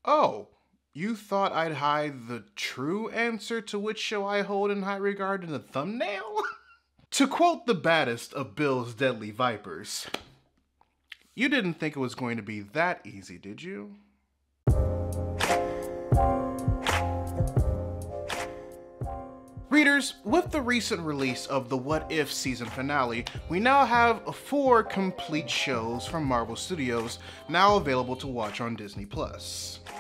Oh, you thought I'd hide the true answer to which show I hold in high regard in the thumbnail? To quote the baddest of Bill's deadly vipers, you didn't think it was going to be that easy, did you? Readers, with the recent release of the What If season finale, we now have 4 complete shows from Marvel Studios now available to watch on Disney+.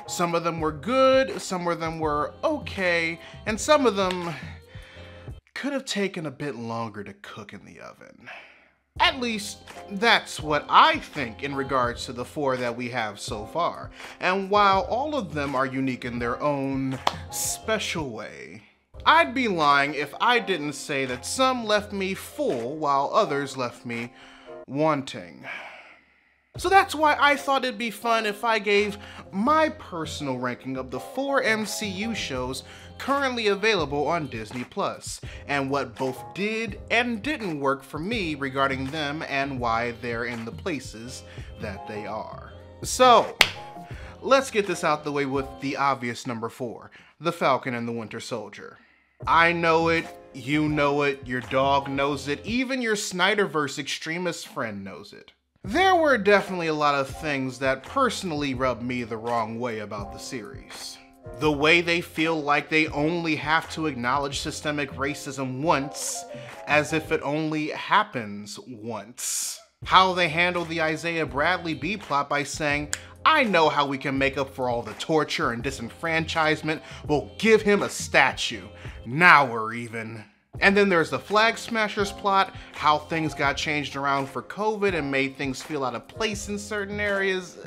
Some of them were good, some of them were okay, and some of them could have taken a bit longer to cook in the oven. At least, that's what I think in regards to the 4 that we have so far. And while all of them are unique in their own special way, I'd be lying if I didn't say that some left me full while others left me wanting. So that's why I thought it'd be fun if I gave my personal ranking of the 4 MCU shows currently available on Disney+, and what both did and didn't work for me regarding them and why they're in the places that they are. So, let's get this out the way with the obvious number 4, The Falcon and the Winter Soldier. I know it, you know it, your dog knows it, even your Snyderverse extremist friend knows it. There were definitely a lot of things that personally rubbed me the wrong way about the series. The way they feel like they only have to acknowledge systemic racism once, as if it only happens once. How they handle the Isaiah Bradley B-plot by saying, I know how we can make up for all the torture and disenfranchisement, we'll give him a statue. Now we're even. And then there's the Flag Smashers plot, how things got changed around for COVID and made things feel out of place in certain areas.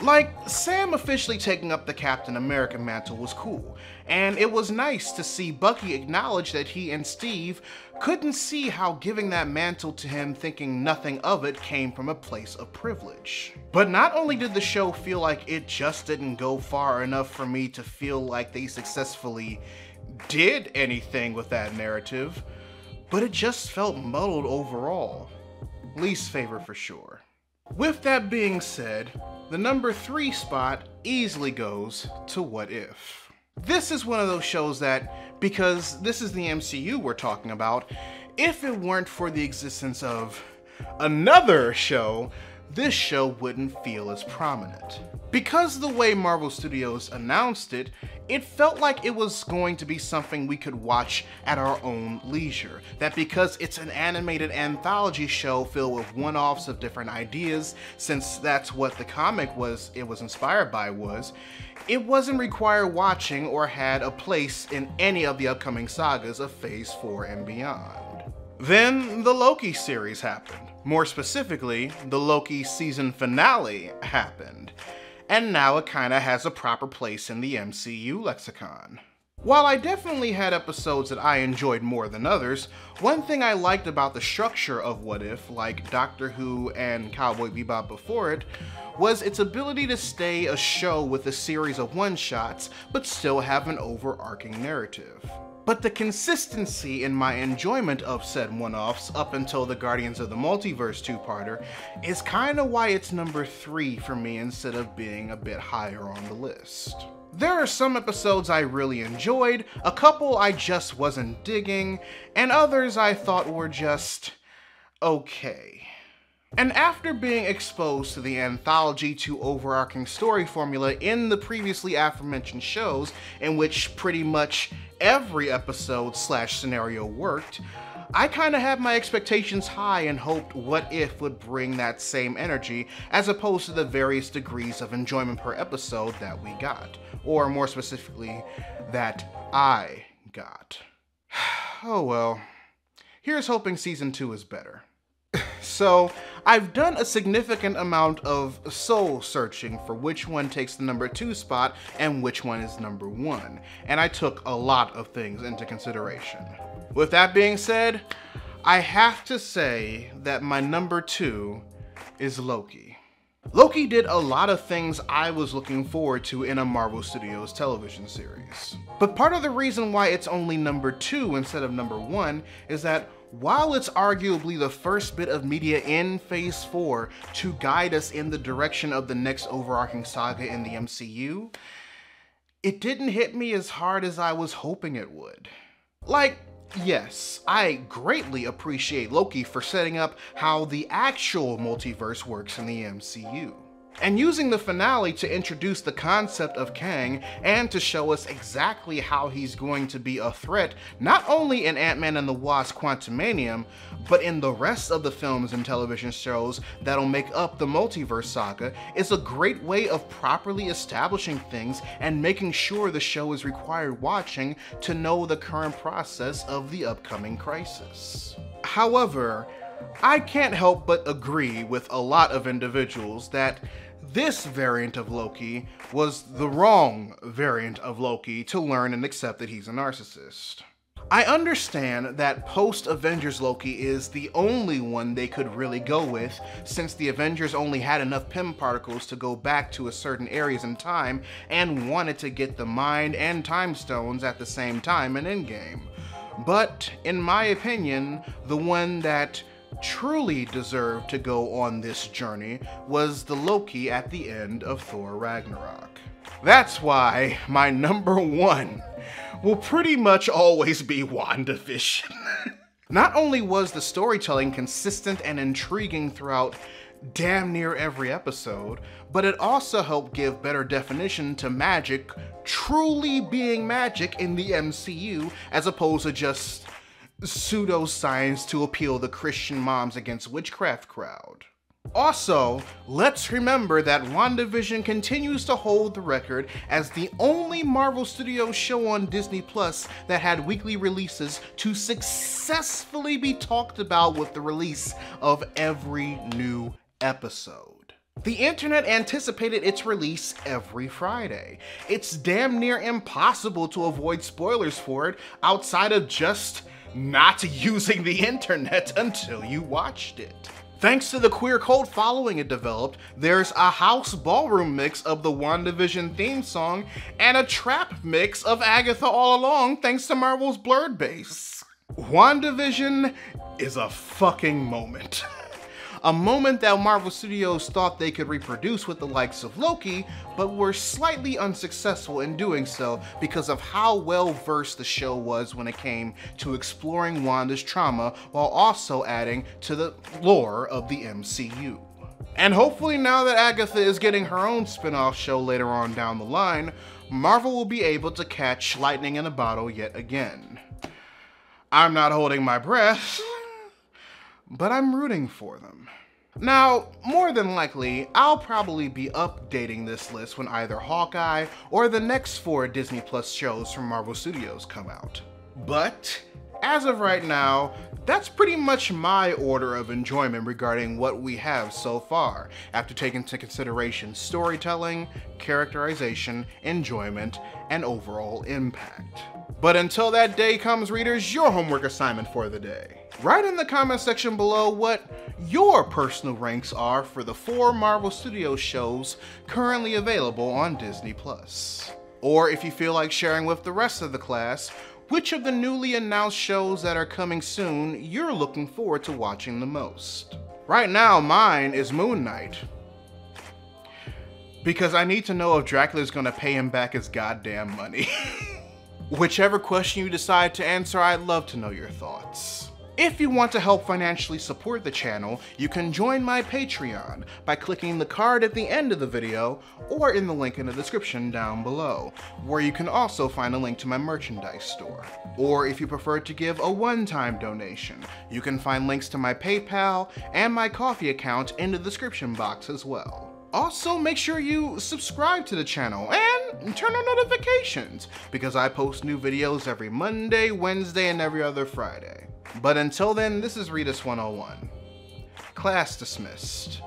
Like, Sam officially taking up the Captain America mantle was cool, and it was nice to see Bucky acknowledge that he and Steve couldn't see how giving that mantle to him thinking nothing of it came from a place of privilege. But not only did the show feel like it just didn't go far enough for me to feel like they successfully did anything with that narrative, but it just felt muddled overall. Least favorite for sure. With that being said, the number 3 spot easily goes to What If. This is one of those shows that, because this is the MCU we're talking about, if it weren't for the existence of another show, this show wouldn't feel as prominent. Because the way Marvel Studios announced it, it felt like it was going to be something we could watch at our own leisure. That because it's an animated anthology show filled with one-offs of different ideas, since that's what the comic it was inspired by was, it wasn't required watching or had a place in any of the upcoming sagas of Phase 4 and beyond. Then the Loki series happened. More specifically, the Loki season finale happened. And now it kinda has a proper place in the MCU lexicon. While I definitely had episodes that I enjoyed more than others, one thing I liked about the structure of What If, like Doctor Who and Cowboy Bebop before it, was its ability to stay a show with a series of one-shots, but still have an overarching narrative. But the consistency in my enjoyment of said one-offs up until the Guardians of the Multiverse 2-parter is kinda why it's number 3 for me instead of being a bit higher on the list. There are some episodes I really enjoyed, a couple I just wasn't digging, and others I thought were just okay. And after being exposed to the anthology to overarching story formula in the previously aforementioned shows, in which pretty much every episode / scenario worked, I kinda had my expectations high and hoped What If would bring that same energy, as opposed to the various degrees of enjoyment per episode that we got. Or more specifically, that I got. Oh well. Here's hoping season 2 is better. So, I've done a significant amount of soul searching for which one takes the number 2 spot and which one is number 1, and I took a lot of things into consideration. With that being said, I have to say that my number 2 is Loki. Loki did a lot of things I was looking forward to in a Marvel Studios television series. But part of the reason why it's only number 2 instead of number 1 is that While it's arguably the first bit of media in Phase 4 to guide us in the direction of the next overarching saga in the MCU, it didn't hit me as hard as I was hoping it would. Like, yes, I greatly appreciate Loki for setting up how the actual multiverse works in the MCU, and using the finale to introduce the concept of Kang and to show us exactly how he's going to be a threat not only in Ant-Man and the Wasp: Quantumanium, but in the rest of the films and television shows that'll make up the multiverse saga is a great way of properly establishing things and making sure the show is required watching to know the current process of the upcoming crisis. However, I can't help but agree with a lot of individuals that this variant of Loki was the wrong variant of Loki to learn and accept that he's a narcissist. I understand that post-Avengers Loki is the only one they could really go with, since the Avengers only had enough Pym particles to go back to a certain areas in time and wanted to get the Mind and Time Stones at the same time in Endgame. But in my opinion, the one that truly deserved to go on this journey was the Loki at the end of Thor Ragnarok. That's why my number one will pretty much always be WandaVision. Not only was the storytelling consistent and intriguing throughout damn near every episode, but it also helped give better definition to magic truly being magic in the MCU, as opposed to just pseudoscience to appeal the Christian moms against witchcraft crowd. Also, let's remember that WandaVision continues to hold the record as the only Marvel Studios show on Disney Plus that had weekly releases to successfully be talked about with the release of every new episode. The internet anticipated its release every Friday. It's damn near impossible to avoid spoilers for it outside of just not using the internet until you watched it. Thanks to the queer cult following it developed, there's a house ballroom mix of the WandaVision theme song and a trap mix of Agatha All Along thanks to Marvel's blurred bass. WandaVision is a fucking moment. A moment that Marvel Studios thought they could reproduce with the likes of Loki, but were slightly unsuccessful in doing so because of how well versed the show was when it came to exploring Wanda's trauma while also adding to the lore of the MCU. And hopefully now that Agatha is getting her own spin-off show later on down the line, Marvel will be able to catch lightning in a bottle yet again. I'm not holding my breath, but I'm rooting for them. Now, more than likely, I'll probably be updating this list when either Hawkeye or the next 4 Disney Plus shows from Marvel Studios come out. But, as of right now, that's pretty much my order of enjoyment regarding what we have so far, after taking into consideration storytelling, characterization, enjoyment, and overall impact. But until that day comes, readers, your homework assignment for the day. Write in the comment section below what your personal ranks are for the 4 Marvel Studios shows currently available on Disney Plus. Or if you feel like sharing with the rest of the class, which of the newly announced shows that are coming soon you're looking forward to watching the most. Right now, mine is Moon Knight, because I need to know if Dracula's gonna pay him back his goddamn money. Whichever question you decide to answer, I'd love to know your thoughts. If you want to help financially support the channel, you can join my Patreon by clicking the card at the end of the video or in the link in the description down below, where you can also find a link to my merchandise store. Or if you prefer to give a one-time donation, you can find links to my PayPal and my Ko-fi account in the description box as well. Also, make sure you subscribe to the channel and turn on notifications, because I post new videos every Monday, Wednesday, and every other Friday. But until then, this is Readus 101. Class dismissed.